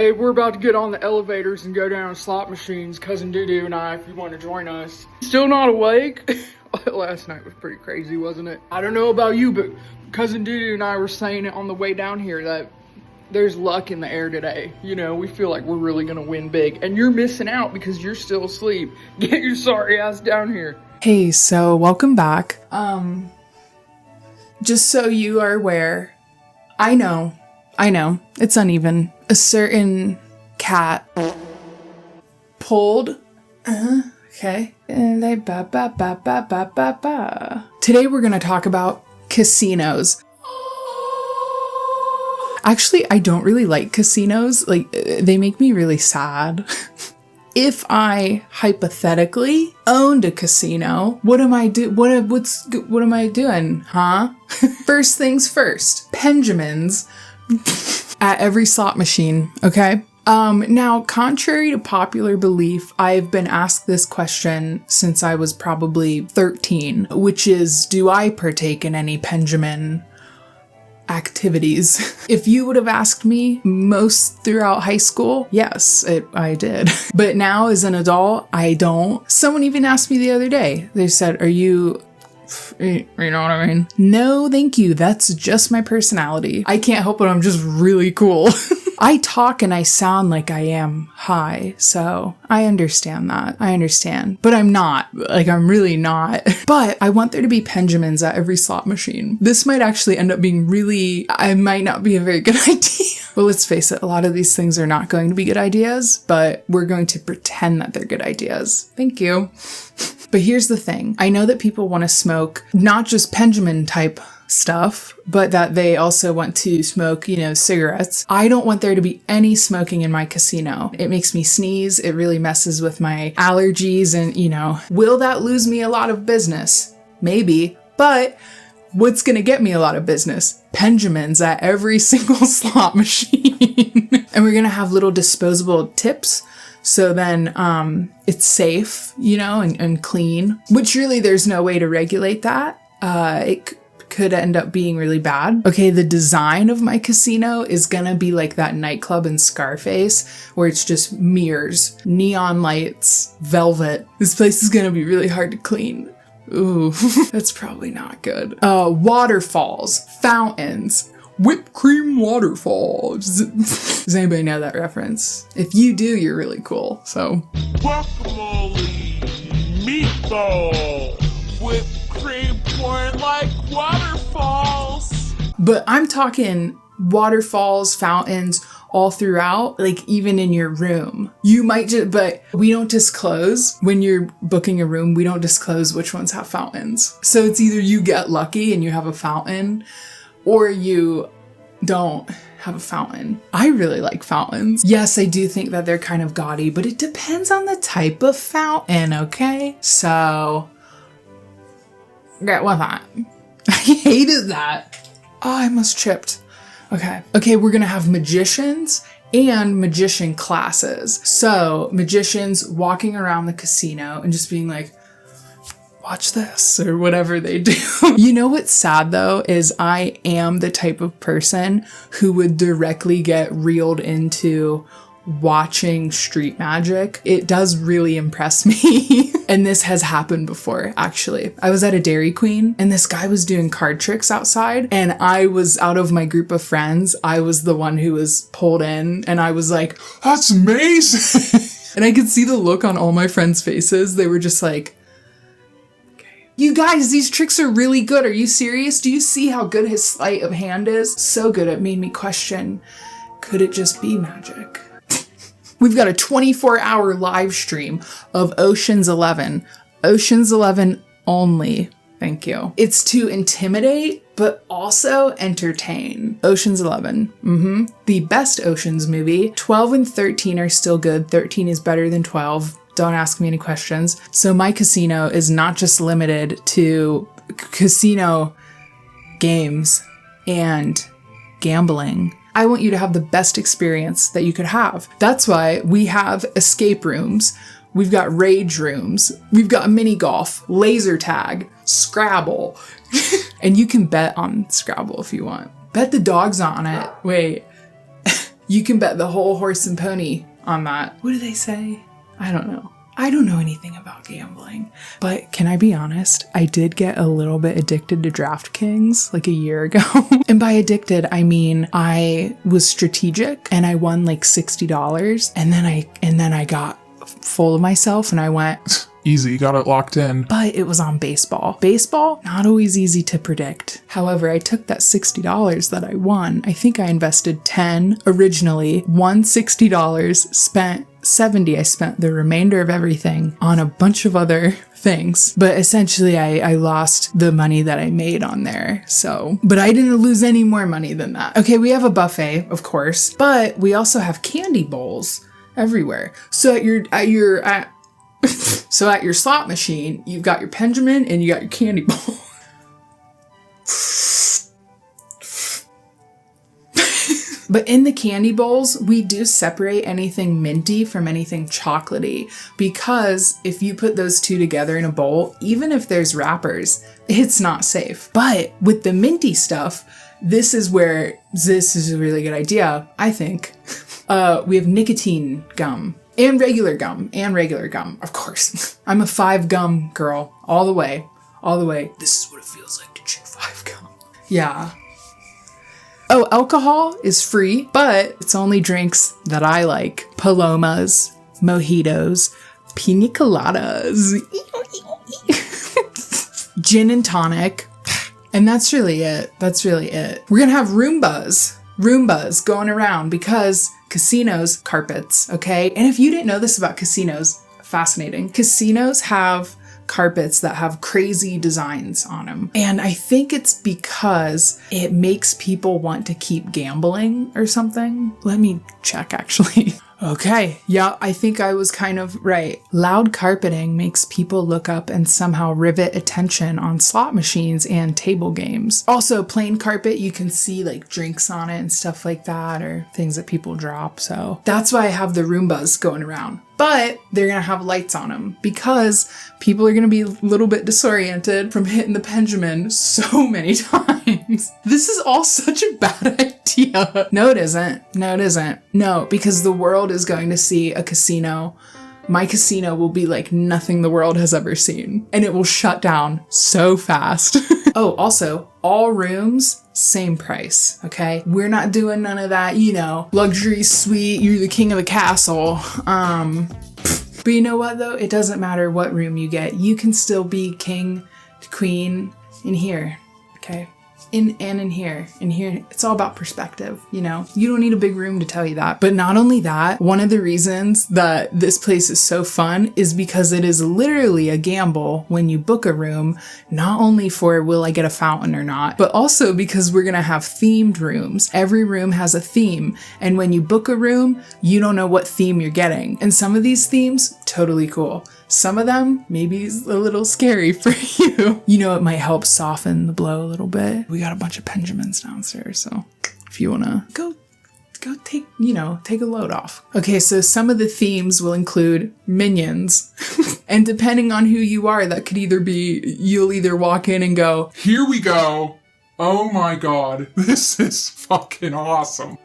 Hey, we're about to get on the elevators and go down slot machines. Cousin Doo-Doo and I, if you want to join us. Still not awake? Last night was pretty crazy, wasn't it? I don't know about you, but Cousin Doo-Doo and I were saying it on the way down here that there's luck in the air today. You know, we feel like we're really gonna win big. And you're missing out because you're still asleep. Get your sorry ass down here. Hey, so welcome back. Just so you are aware, I know, it's uneven. A certain cat pulled, okay. Today we're gonna talk about casinos. Actually, I don't really like casinos. Like, they make me really sad. If I hypothetically owned a casino, what am I doing, huh? First things first, Benjamins at every slot machine, okay? Now, contrary to popular belief, I've been asked this question since I was probably 13, which is, do I partake in any Benjamin activities? If you would have asked me most throughout high school, yes, I did. But now as an adult, I don't. Someone even asked me the other day, they said, you know what I mean? No, thank you. That's just my personality. I can't help it. I'm just really cool. I talk and I sound like I am high, so I understand that. I understand. But I'm not. Like, I'm really not. But I want there to be Benjamins at every slot machine. This might actually end up being I might not be a very good idea. But let's face it, a lot of these things are not going to be good ideas, but we're going to pretend that they're good ideas. Thank you. But here's the thing. I know that people want to smoke not just Benjamin type stuff, but that they also want to smoke, cigarettes. I don't want there to be any smoking in my casino. It makes me sneeze. It really messes with my allergies and, will that lose me a lot of business? Maybe, but what's going to get me a lot of business? Benjamins at every single slot machine. And we're going to have little disposable tips. So then it's safe, and clean, which really there's no way to regulate that. It could end up being really bad. Okay, the design of my casino is gonna be like that nightclub in Scarface where it's just mirrors, neon lights, velvet. This place is gonna be really hard to clean. Ooh, that's probably not good. Waterfalls, fountains, whipped cream waterfalls. Does anybody know that reference? If you do, you're really cool, so. Guacamole, meatball, whipped cream pouring like waterfalls. But I'm talking waterfalls, fountains, all throughout, like even in your room. You might just, but we don't disclose when you're booking a room, we don't disclose which ones have fountains. So it's either you get lucky and you have a fountain, or you don't have a fountain. I really like fountains. Yes, I do think that they're kind of gaudy, but it depends on the type of fountain, okay? So, get with that. I hated that. Oh, I almost tripped. Okay, we're gonna have magicians and magician classes. So, magicians walking around the casino and just being like, watch this, or whatever they do. You know what's sad though, is I am the type of person who would directly get reeled into watching street magic. It does really impress me. And this has happened before, actually. I was at a Dairy Queen and this guy was doing card tricks outside, and I was, out of my group of friends, I was the one who was pulled in, and I was like, that's amazing. And I could see the look on all my friends' faces. They were just like, you guys, these tricks are really good. Are you serious? Do you see how good his sleight of hand is? So good, it made me question, could it just be magic? We've got a 24-hour live stream of Ocean's 11. Ocean's 11 only. Thank you. It's to intimidate, but also entertain. Ocean's 11. The best Ocean's movie. 12 and 13 are still good. 13 is better than 12. Don't ask me any questions. So my casino is not just limited to casino games and gambling. I want you to have the best experience that you could have. That's why we have escape rooms. We've got rage rooms. We've got mini golf, laser tag, Scrabble. And you can bet on Scrabble if you want. Bet the dog's on it. Wait. You can bet the whole horse and pony on that. What do they say? I don't know. I don't know anything about gambling, but can I be honest? I did get a little bit addicted to DraftKings like a year ago. And by addicted, I mean I was strategic and I won like $60 and then I got full of myself and I went easy, got it locked in. But it was on baseball. Baseball, not always easy to predict. However, I took that $60 that I won. I think I invested 10 originally, won $60, spent 70. I spent the remainder of everything on a bunch of other things. But essentially, I lost the money that I made on there. But I didn't lose any more money than that. Okay, we have a buffet, of course, but we also have candy bowls everywhere. So at your slot machine, you've got your pendulum and you got your candy bowl. But in the candy bowls, we do separate anything minty from anything chocolatey, because if you put those two together in a bowl, even if there's wrappers, it's not safe. But with the minty stuff, this is a really good idea, I think. We have nicotine gum. And regular gum, of course. I'm a 5 gum girl, all the way. This is what it feels like to chew 5 gum. Yeah. Oh, alcohol is free, but it's only drinks that I like. Palomas, mojitos, pina coladas, gin and tonic. And that's really it. We're gonna have Roombas going around because casinos, carpets, okay? And if you didn't know this about casinos, fascinating. Casinos have carpets that have crazy designs on them. And I think it's because it makes people want to keep gambling or something. Let me check, actually. Okay, yeah, I think I was kind of right. Loud carpeting makes people look up and somehow rivet attention on slot machines and table games. Also, plain carpet, you can see like drinks on it and stuff like that, or things that people drop. So that's why I have the Roombas going around. But they're gonna have lights on them because people are gonna be a little bit disoriented from hitting the pendulum so many times. This is all such a bad idea. No, it isn't. No, because the world is going to see a casino. My casino will be like nothing the world has ever seen. And it will shut down so fast. Oh, also, all rooms, same price, okay? We're not doing none of that, luxury suite, you're the king of the castle. But you know what though? It doesn't matter what room you get. You can still be king, queen in here, okay? In here, it's all about perspective, You don't need a big room to tell you that. But not only that, one of the reasons that this place is so fun is because it is literally a gamble when you book a room, not only for will I get a fountain or not, but also because we're gonna have themed rooms. Every room has a theme, and when you book a room, you don't know what theme you're getting. And some of these themes, totally cool. Some of them, maybe a little scary for you. It might help soften the blow a little bit. We got a bunch of pendulums downstairs, so if you wanna go take a load off. Okay, so some of the themes will include minions. And depending on who you are, that could either be, you'll either walk in and go, Here we go. Oh my god, this is fucking awesome.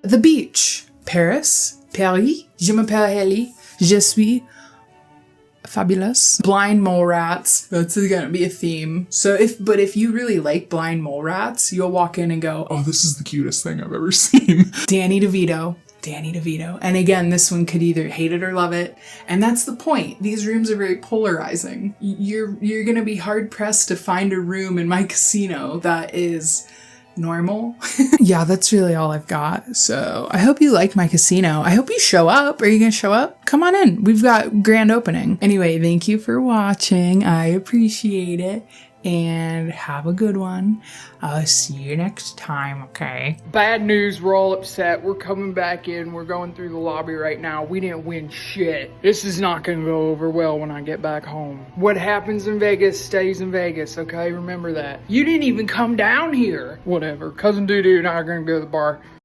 the beach. Paris. Je m'appelle Haley. Je suis fabulous. Blind mole rats. That's gonna be a theme. So if you really like blind mole rats, you'll walk in and go, oh, this is the cutest thing I've ever seen. Danny DeVito. And again, this one could either hate it or love it. And that's the point. These rooms are very polarizing. You're gonna be hard pressed to find a room in my casino that is normal. Yeah, that's really all I've got. So I hope you like my casino. I hope you show up. Are you gonna show up? Come on in. We've got grand opening. Anyway, thank you for watching. I appreciate it. And have a good one. I'll see you next time, okay? Bad news, we're all upset. We're coming back in. We're going through the lobby right now. We didn't win shit. This is not gonna go over well when I get back home. What happens in Vegas stays in Vegas, okay? Remember that. You didn't even come down here. Whatever. Cousin Doo-Doo and I are gonna go to the bar.